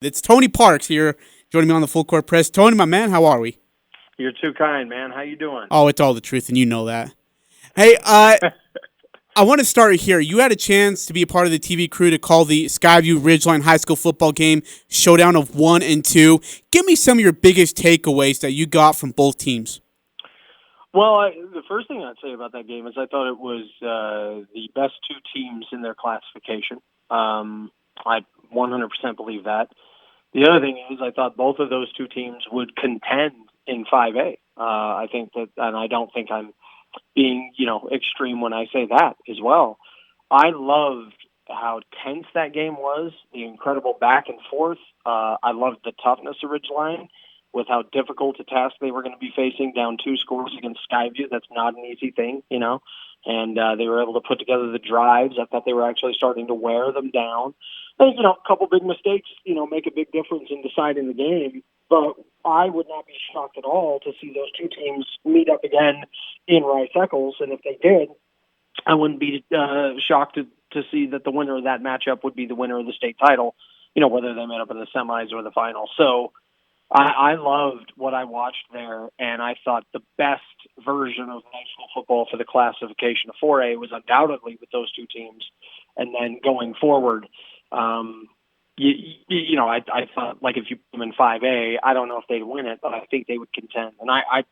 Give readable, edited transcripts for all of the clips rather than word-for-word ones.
It's Tony Parks here joining me on the Full Court Press. Tony, my man, how are we? You're too kind, man. How you doing? Oh, it's all the truth, and you know that. Hey, I want to start here. You had a chance to be a part of the TV crew to call the Skyview Ridgeline High School football game showdown of 1 and 2. Give me some of your biggest takeaways that you got from both teams. Well, the first thing I'd say about that game is I thought it was the best two teams in their classification. I 100% believe that. The other thing is I thought both of those two teams would contend in 5A. I think that, and I don't think I'm being, extreme when I say that as well. I loved how tense that game was, the incredible back and forth. I loved the toughness of Ridgeline with how difficult a task they were going to be facing down 2 scores against Skyview. That's not an easy thing, and they were able to put together the drives. I thought they were actually starting to wear them down. And, a couple big mistakes, make a big difference in deciding the game. But I would not be shocked at all to see those two teams meet up again in Rice-Eccles. And if they did, I wouldn't be shocked to see that the winner of that matchup would be the winner of the state title, whether they met up in the semis or the final. So I loved what I watched there, and I thought the best version of high school football for the classification of 4A was undoubtedly with those two teams. And then going forward, I thought, like, if you put them in 5A, I don't know if they'd win it, but I think they would contend. And I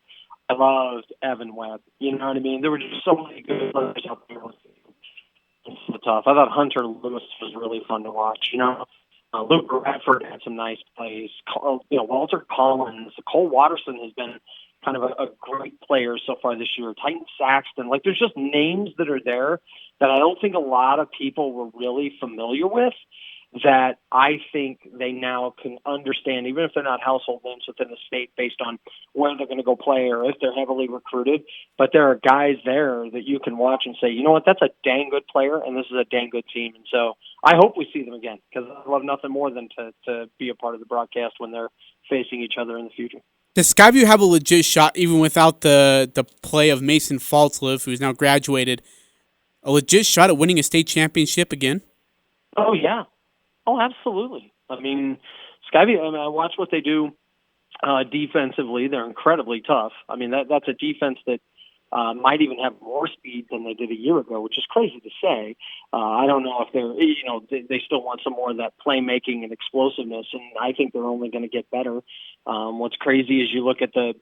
loved Evan Webb. You know what I mean? There were just so many good players out there. It's so tough. I thought Hunter Lewis was really fun to watch. Luke Radford had some nice plays. Walter Collins, Cole Watterson has been kind of a great player so far this year. Titan Saxton, there's just names that are there that I don't think a lot of people were really familiar with, that I think they now can understand, even if they're not household names within the state based on where they're going to go play or if they're heavily recruited. But there are guys there that you can watch and say, you know what, that's a dang good player, and this is a dang good team. And so I hope we see them again, because I love nothing more than to be a part of the broadcast when they're facing each other in the future. Does Skyview have a legit shot, even without the play of Mason Faltzliff, who's now graduated, a legit shot at winning a state championship again? Oh, yeah. Oh, absolutely. I mean, Skyview, I watch what they do defensively. They're incredibly tough. I mean, that's a defense that might even have more speed than they did a year ago, which is crazy to say. I don't know if they still want some more of that playmaking and explosiveness, and I think they're only going to get better. What's crazy is you look at the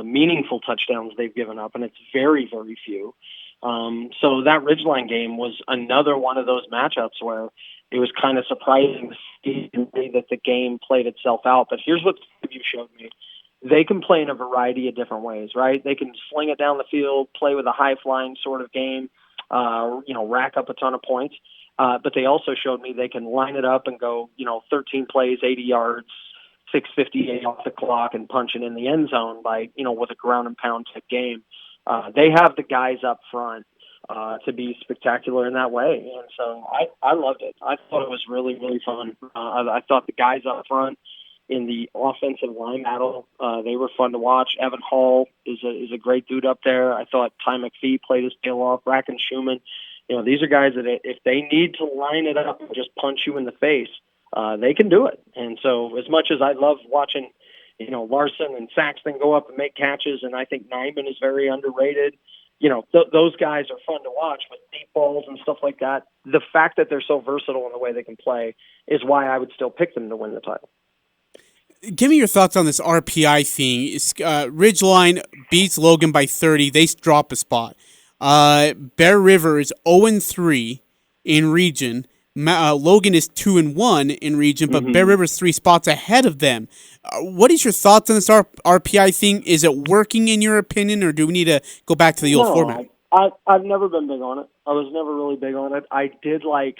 meaningful touchdowns they've given up, and it's very, very few. So that Ridgeline game was another one of those matchups where it was kind of surprising to see the way that the game played itself out. But here's what you showed me. They can play in a variety of different ways, right? They can sling it down the field, play with a high-flying sort of game, rack up a ton of points. But they also showed me they can line it up and go, 13 plays, 80 yards, 6:58 off the clock, and punch it in the end zone by, with a ground and pound type game. They have the guys up front to be spectacular in that way. And so I loved it. I thought it was really, really fun. I thought the guys up front in the offensive line battle, they were fun to watch. Evan Hall is a great dude up there. I thought Ty McPhee played his tail off. Bracken Schumann. These are guys that if they need to line it up and just punch you in the face, they can do it. And so as much as I love watching, Larson and Saxton go up and make catches, and I think Nyman is very underrated, those guys are fun to watch with deep balls and stuff like that. The fact that they're so versatile in the way they can play is why I would still pick them to win the title. Give me your thoughts on this RPI thing. Ridgeline beats Logan by 30. They drop a spot. Bear River is 0-3 in region. Logan is 2-1 in region, but Bear River's 3 spots ahead of them. What is your thoughts on this RPI thing? Is it working in your opinion, or do we need to go back to the old format? I've never been big on it. I was never really big on it. I did like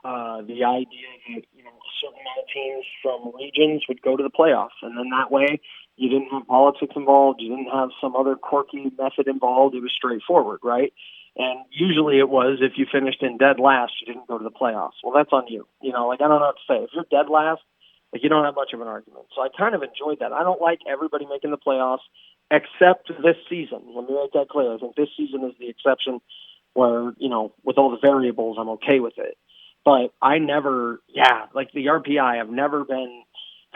the idea that a certain amount of teams from regions would go to the playoffs, and then that way you didn't have politics involved, you didn't have some other quirky method involved. It was straightforward, right? And usually it was, if you finished in dead last, you didn't go to the playoffs. Well, that's on you. I don't know what to say. If you're dead last, you don't have much of an argument. So I kind of enjoyed that. I don't like everybody making the playoffs except this season. Let me make that clear. I think this season is the exception where, with all the variables, I'm okay with it. But I never, like the RPI, I've never been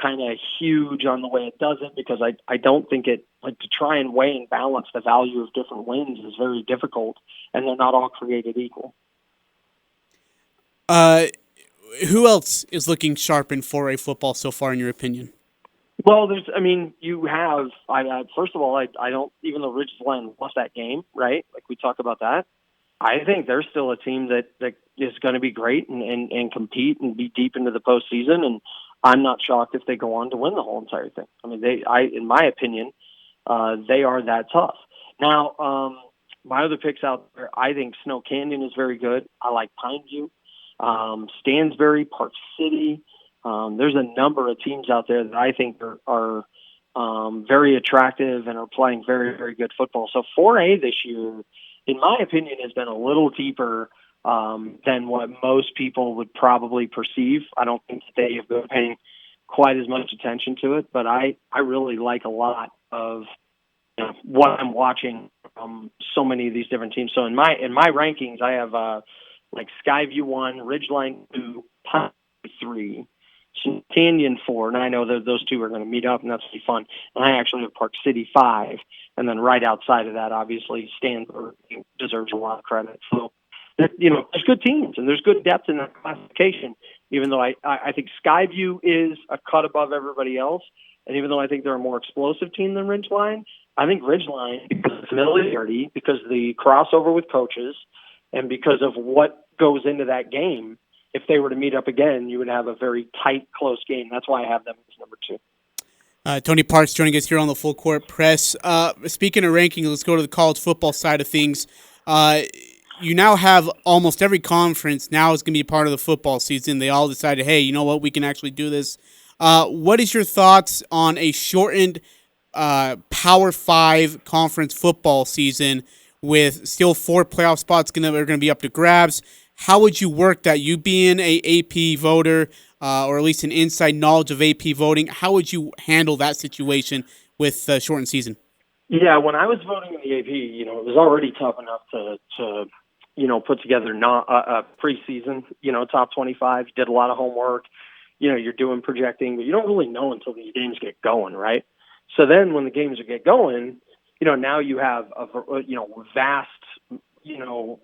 kind of huge on the way it does it, because I don't think it, like, to try and weigh and balance the value of different wins is very difficult, and they're not all created equal. Who else is looking sharp in 4A football so far, in your opinion? Well, you have, first of all, I don't, even though Ridgeline lost that game, right? Like, we talk about that. I think they're still a team that is going to be great and compete and be deep into the postseason. And I'm not shocked if they go on to win the whole entire thing. I mean, in my opinion, they are that tough. Now, my other picks out there, I think Snow Canyon is very good. I like Pineview, Stansbury, Park City. There's a number of teams out there that I think are very attractive and are playing very, very good football. So 4A this year, in my opinion, has been a little deeper than what most people would probably perceive. I don't think that they have been paying quite as much attention to it, but I really like a lot of what I'm watching from so many of these different teams. So in my rankings, I have like Skyview 1, Ridgeline 2, Pine 3, Canyon 4, and I know that those two are going to meet up, and that's going to be fun. And I actually have Park City 5, and then right outside of that, obviously, Stanford deserves a lot of credit. So, there's good teams, and there's good depth in that classification, even though I think Skyview is a cut above everybody else, and even though I think they're a more explosive team than Ridgeline, I think Ridgeline, because of familiarity, because of the crossover with coaches, and because of what goes into that game, if they were to meet up again, you would have a very tight, close game. That's why I have them as number 2. Tony Parks joining us here on the Full Court Press. Speaking of rankings, let's go to the college football side of things. You now have almost every conference now is going to be part of the football season. They all decided, hey, you know what, we can actually do this. What is your thoughts on a shortened Power 5 conference football season with still 4 playoff spots are going to be up to grabs? How would you work that? You being a AP voter, or at least an inside knowledge of AP voting, how would you handle that situation with the shortened season? Yeah, when I was voting in the AP, it was already tough enough to put together a preseason, top 25. You did a lot of homework. You're doing projecting, but you don't really know until these games get going, right? So then when the games get going, now you have a vast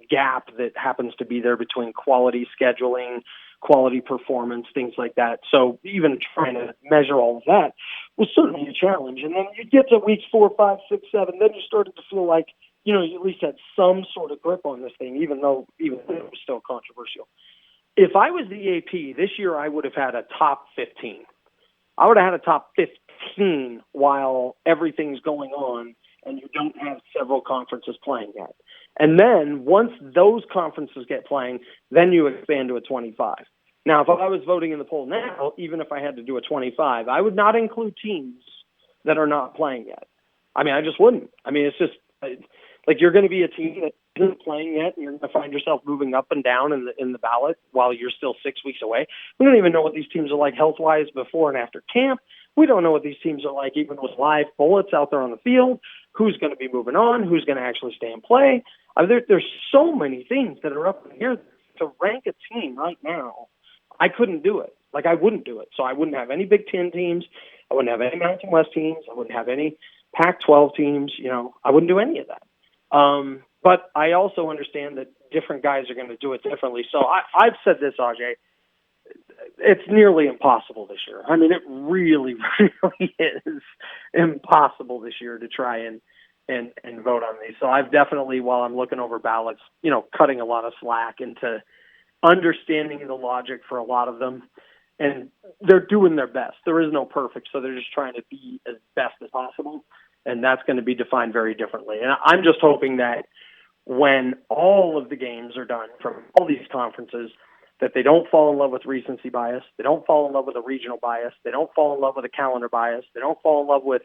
gap that happens to be there between quality scheduling, quality performance, things like that. So even trying to measure all of that was certainly a challenge. And then you get to weeks 4, 5, 6, 7, then you started to feel like, you at least had some sort of grip on this thing, even though it was still controversial. If I was the AP this year, I would have had a top 15. I would have had a top 15 while everything's going on and you don't have several conferences playing yet. And then once those conferences get playing, then you expand to a 25. Now, if I was voting in the poll now, even if I had to do a 25, I would not include teams that are not playing yet. I mean, I just wouldn't. I mean, it's just like you're going to be a team that isn't playing yet, and you're going to find yourself moving up and down in the ballot while you're still 6 weeks away. We don't even know what these teams are like health-wise before and after camp. We don't know what these teams are like even with live bullets out there on the field. Who's going to be moving on? Who's going to actually stay and play? There's so many things that are up in here. To rank a team right now, I couldn't do it. Like, I wouldn't do it. So I wouldn't have any Big Ten teams. I wouldn't have any Mountain West teams. I wouldn't have any Pac-12 teams. I wouldn't do any of that. But I also understand that different guys are going to do it differently. So I've said this, Ajay. It's nearly impossible this year. I mean, it really, really is impossible this year to try and vote on these. So I've definitely, while I'm looking over ballots, cutting a lot of slack into understanding the logic for a lot of them. And they're doing their best. There is no perfect, so they're just trying to be as best as possible. And that's going to be defined very differently. And I'm just hoping that when all of the games are done from all these conferences, that they don't fall in love with recency bias. They don't fall in love with a regional bias. They don't fall in love with a calendar bias. They don't fall in love with,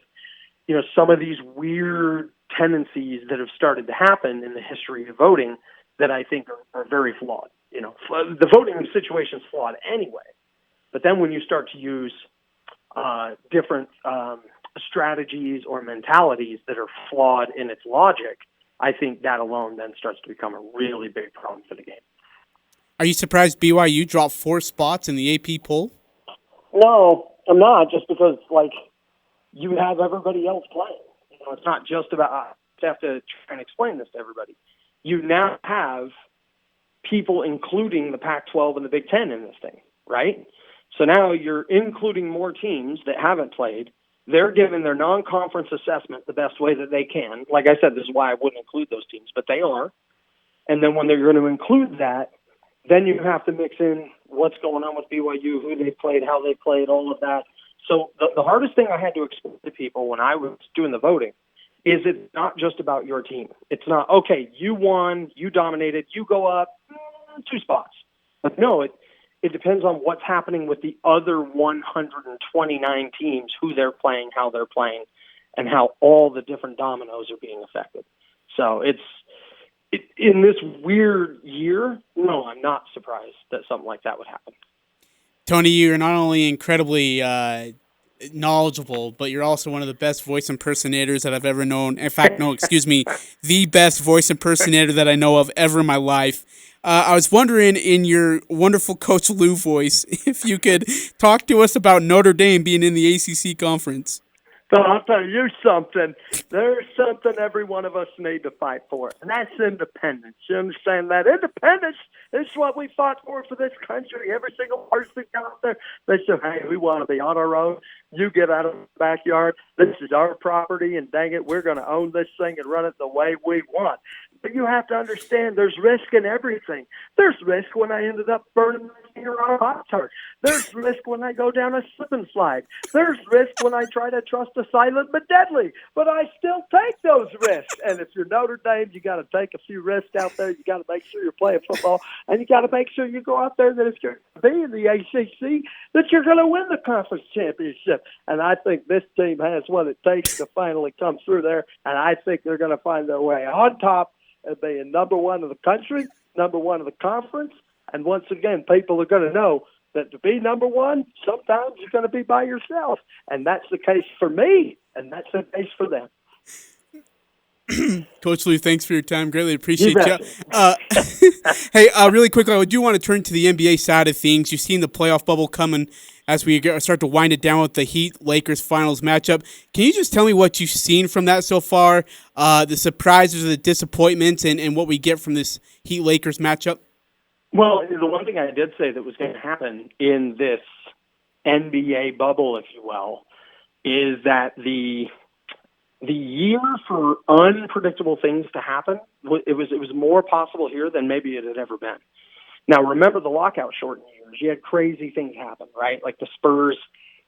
some of these weird tendencies that have started to happen in the history of voting that I think are very flawed. The voting situation is flawed anyway. But then when you start to use different strategies or mentalities that are flawed in its logic, I think that alone then starts to become a really big problem for the game. Are you surprised BYU dropped 4 spots in the AP poll? No, I'm not, just because, like, you have everybody else playing. It's not just about, I have to try and explain this to everybody. You now have people including the Pac-12 and the Big Ten in this thing, right? So now you're including more teams that haven't played. They're giving their non-conference assessment the best way that they can. Like I said, this is why I wouldn't include those teams, but they are. And then when they're going to include that, then you have to mix in what's going on with BYU, who they played, how they played, all of that. So the hardest thing I had to explain to people when I was doing the voting is it's not just about your team. It's not, okay, you won, you dominated, you go up 2 spots. But no, it depends on what's happening with the other 129 teams, who they're playing, how they're playing, and how all the different dominoes are being affected. So in this weird year, no, I'm not surprised that something like that would happen. Tony, you're not only incredibly knowledgeable, but you're also one of the best voice impersonators that I've ever known. In fact, no, excuse me, the best voice impersonator that I know of ever in my life. I was wondering, in your wonderful Coach Lou voice, if you could talk to us about Notre Dame being in the ACC conference. So I'll tell you something. There's something every one of us need to fight for, and that's independence. You understand that? Independence is what we fought for this country. Every single person out there, they said, hey, we want to be on our own. You get out of the backyard. This is our property, and dang it, we're going to own this thing and run it the way we want. But you have to understand there's risk in everything. There's risk when I ended up burning my finger on a Pop-Tart. There's risk when I go down a slip and slide. There's risk when I try to trust a silent but deadly. But I still take those risks. And if you're Notre Dame, you got to take a few risks out there. You got to make sure you're playing football. And you got to make sure you go out there that if you're going to be in the ACC, that you're going to win the conference championship. And I think this team has what it takes to finally come through there. And I think they're going to find their way on top and being number one of the country, number one of the conference. And once again, people are going to know that to be number one, sometimes you're going to be by yourself. And that's the case for me, and that's the case for them. Coach Lou, thanks for your time. Greatly appreciate you. Hey, really quickly, I do want to turn to the NBA side of things. You've seen the playoff bubble coming as we start to wind it down with the Heat-Lakers finals matchup. Can you just tell me what you've seen from that so far, the surprises, the disappointments, and what we get from this Heat-Lakers matchup? Well, the one thing I did say that was going to happen in this NBA bubble, if you will, is that the year for unpredictable things to happen, it was more possible here than maybe it had ever been. Now, remember the lockout shortened years. You had crazy things happen, right? Like the Spurs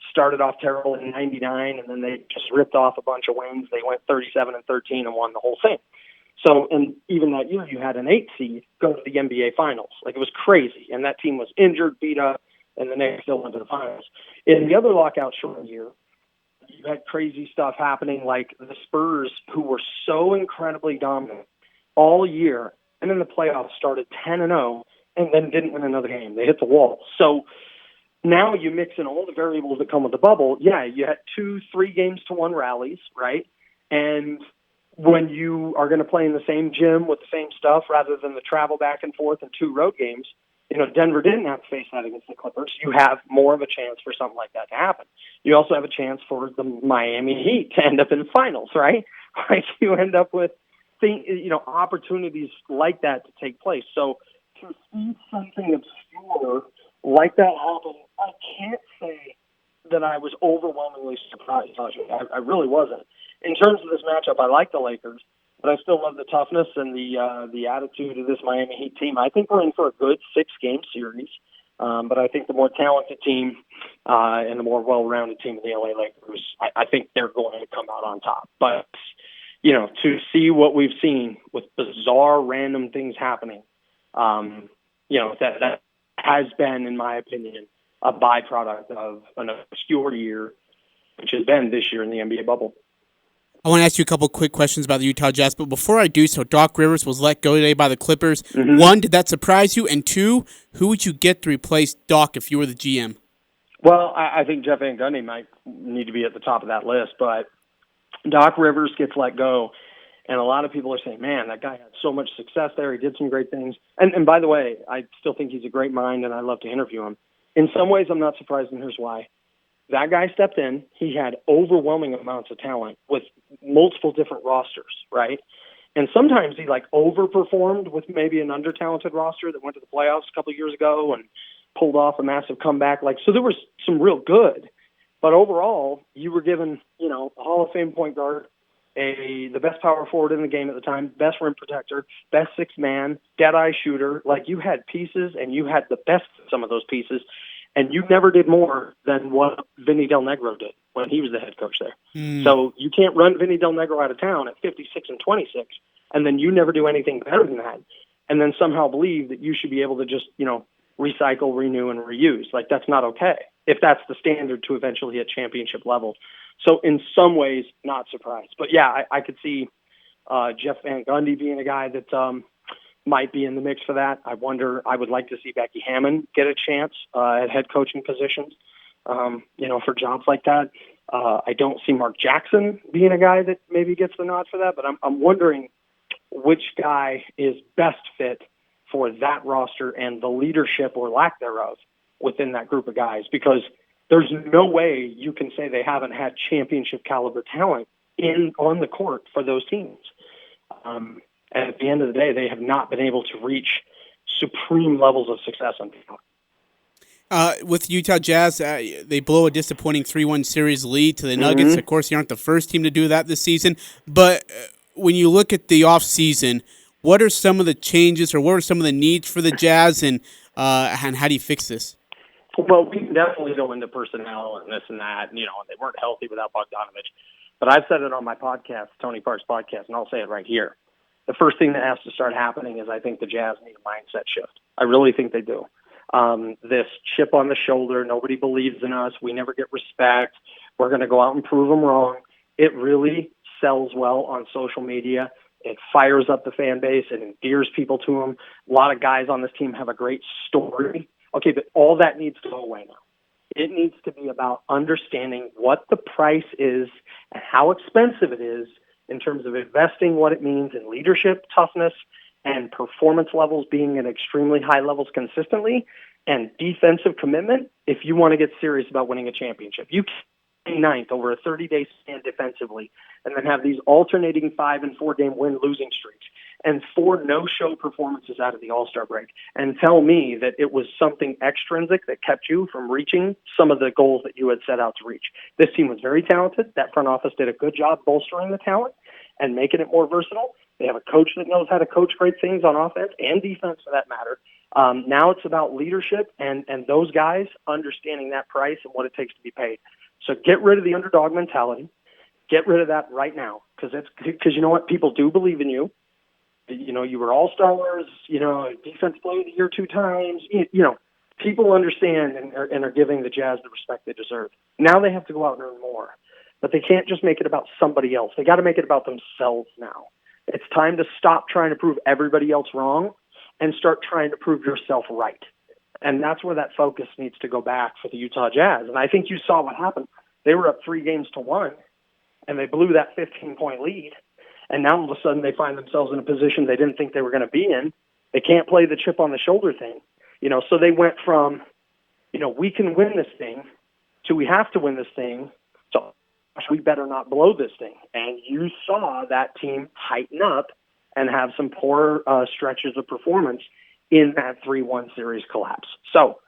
started off terrible in '99, and then they just ripped off a bunch of wins. They went 37-13 and won the whole thing. So, and even that year, you had an 8 seed go to the NBA Finals. Like, it was crazy. And that team was injured, beat up, and then they still went to the finals. In the other lockout shortened year, you had crazy stuff happening, like the Spurs, who were so incredibly dominant all year, and in the playoffs started 10-0 and then didn't win another game. They hit the wall. So now you mix in all the variables that come with the bubble. Yeah, you had 2-3 games-to-1 rallies, right? And when you are going to play in the same gym with the same stuff rather than the travel back and forth and 2 road games, you know, Denver didn't have to face that against the Clippers. You have more of a chance for something like that to happen. You also have a chance for the Miami Heat to end up in the finals, right? Like, you end up with opportunities like that to take place. So to see something obscure like that happen, I can't say that I was overwhelmingly surprised. I really wasn't. In terms of this matchup, I like the Lakers, but I still love the toughness and the attitude of this Miami Heat team. I think we're in for a good 6-game series, but I think the more talented team and the more well-rounded team of the LA Lakers, I think they're going to come out on top. But, you know, to see what we've seen with bizarre, random things happening, that has been, in my opinion, a byproduct of an obscure year, which has been this year in the NBA bubble. I want to ask you a couple quick questions about the Utah Jazz, but before I do so, Doc Rivers was let go today by the Clippers. Mm-hmm. 1, did that surprise you? And 2, who would you get to replace Doc if you were the GM? Well, I think Jeff Van Gundy might need to be at the top of that list, but Doc Rivers gets let go, and a lot of people are saying, man, that guy had so much success there. He did some great things. And by the way, I still think he's a great mind, and I love to interview him. In some ways, I'm not surprised, and here's why. That guy stepped in. He had overwhelming amounts of talent with multiple different rosters, right? And sometimes he like overperformed with maybe an under-talented roster that went to the playoffs a couple of years ago and pulled off a massive comeback. Like, so there was some real good, but overall you were given, a Hall of Fame point guard, the best power forward in the game at the time, best rim protector, best sixth man, dead-eye shooter. Like, you had pieces, and you had the best of some of those pieces, and you never did more than what Vinny Del Negro did when he was the head coach there. So you can't run Vinny Del Negro out of town at 56 and 26, and then you never do anything better than that, and then somehow believe that you should be able to just, recycle, renew, and reuse. Like, that's not okay if that's the standard to eventually hit championship level. So in some ways, not surprised. But, yeah, I could see Jeff Van Gundy being a guy that might be in the mix for that. I would like to see Becky Hammon get a chance at head coaching positions, for jobs like that. I don't see Mark Jackson being a guy that maybe gets the nod for that, but I'm wondering which guy is best fit for that roster and the leadership or lack thereof within that group of guys, because there's no way you can say they haven't had championship caliber talent on the court for those teams. And at the end of the day, they have not been able to reach supreme levels of success on talent. With Utah Jazz, they blow a disappointing 3-1 series lead to the Nuggets. Of course, you aren't the first team to do that this season. But when you look at the offseason, what are some of the changes or what are some of the needs for the Jazz, and how do you fix this? Well, we can definitely go into personnel and this and that. And, they weren't healthy without Bogdanovich. But I've said it on my podcast, Tony Park's podcast, and I'll say it right here. The first thing that has to start happening is I think the Jazz need a mindset shift. I really think they do. This chip on the shoulder, nobody believes in us, we never get respect, we're going to go out and prove them wrong. It really sells well on social media. It fires up the fan base. It endears people to them. A lot of guys on this team have a great story. Okay, but all that needs to go away now. It needs to be about understanding what the price is and how expensive it is in terms of investing, what it means in leadership, toughness, and performance levels being at extremely high levels consistently, and defensive commitment if you want to get serious about winning a championship. You can't be ninth over a 30-day span defensively and then have these alternating 5- and 4-game win-losing streaks and 4 no-show performances out of the All-Star break and tell me that it was something extrinsic that kept you from reaching some of the goals that you had set out to reach. This team was very talented. That front office did a good job bolstering the talent and making it more versatile. They have a coach that knows how to coach great things on offense and defense, for that matter. Now it's about leadership and those guys understanding that price and what it takes to be paid. So get rid of the underdog mentality. Get rid of that right now, because you know what? People do believe in you. You were all-stars, defense player of the year 2 times. People understand and are giving the Jazz the respect they deserve. Now they have to go out and earn more. But they can't just make it about somebody else. They got to make it about themselves now. It's time to stop trying to prove everybody else wrong and start trying to prove yourself right. And that's where that focus needs to go back for the Utah Jazz. And I think you saw what happened. They were up 3-1, and they blew that 15-point lead. And now all of a sudden they find themselves in a position they didn't think they were going to be in. They can't play the chip on the shoulder thing. So they went from, we can win this thing to we have to win this thing. So we better not blow this thing. And you saw that team tighten up and have some poor stretches of performance in that 3-1 series collapse. So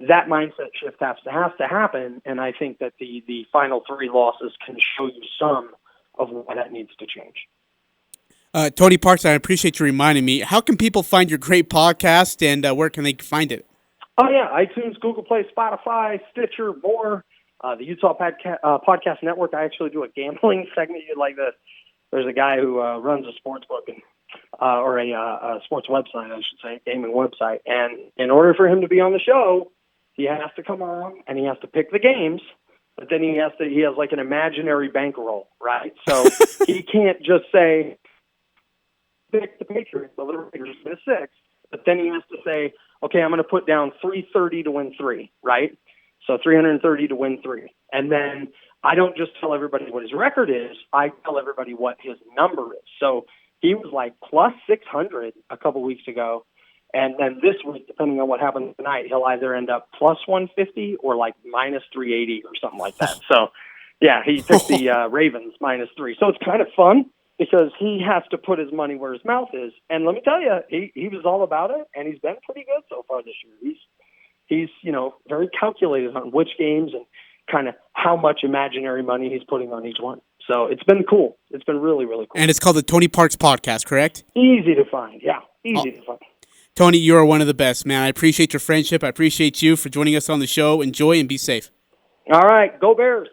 that mindset shift has to happen, and I think that the final 3 losses can show you some of why that needs to change. Tony Parks, I appreciate you reminding me. How can people find your great podcast, and where can they find it? Oh, yeah, iTunes, Google Play, Spotify, Stitcher, more. The Utah Podcast Network, I actually do a gambling segment like this. There's a guy who runs a sports book or a sports website, I should say, gaming website. And in order for him to be on the show, he has to come on and he has to pick the games. But then he has like an imaginary bankroll, right? So he can't just say, pick the Patriots, the Little Patriots win 6. But then he has to say, okay, I'm going to put down 330 to win 3, right? So 330 to win 3. And then I don't just tell everybody what his record is. I tell everybody what his number is. So he was like plus 600 a couple weeks ago. And then this week, depending on what happens tonight, he'll either end up plus 150 or like minus 380 or something like that. So, yeah, he picked the Ravens minus 3. So it's kind of fun because he has to put his money where his mouth is. And let me tell you, he was all about it, and he's been pretty good so far this year. He's very calculated on which games and kind of how much imaginary money he's putting on each one. So it's been cool. It's been really, really cool. And it's called the Tony Parks Podcast, correct? Easy to find. Yeah, easy to find. Tony, you are one of the best, man. I appreciate your friendship. I appreciate you for joining us on the show. Enjoy and be safe. All right. Go Bears.